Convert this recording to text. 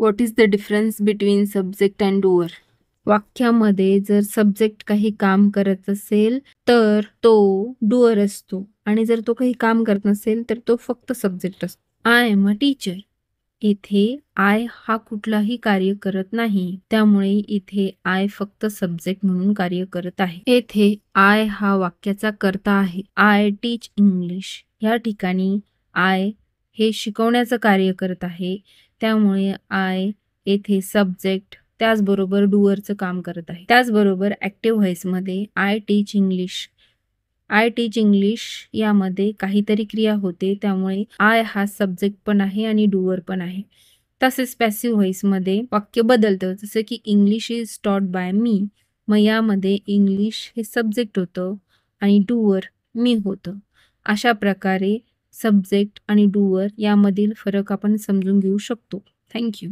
What is the difference between subject and doer? वाक्यामध्ये जर subject काही काम करत असेल तर तो डूअर असतो आणि जर तो काही काम करत नसेल तर तो फक्त सब्जेक्ट असतो. I am a teacher. इथे आय हा कुठलाही कार्य करत नाही, त्यामुळे इथे आय फक्त सब्जेक्ट म्हणून कार्य करत आहे. येथे आय हा वाक्याचा कर्ता आहे. I teach English. या ठिकाणी आय हे शिकवण्याचं कार्य करत आहे, त्यामुळे आय येथे सब्जेक्ट त्याचबरोबर डूअरचं काम करत आहे. त्याचबरोबर ॲक्टिव्ह व्हॉइसमध्ये I teach English. I teach English यामध्ये काहीतरी क्रिया होते, त्यामुळे आय हा सब्जेक्ट पण आहे आणि डूअर पण आहे. तसेच पॅसिव्ह व्हॉइसमध्ये वाक्य बदलतं, जसं की इंग्लिश इज टॉट बाय मी. मग यामध्ये इंग्लिश हे सब्जेक्ट होतं आणि डूअर मी होतं. अशा प्रकारे सब्जेक्ट आणि डूअर यामधील फरक आपण समजून घेऊ शकतो. थँक्यू.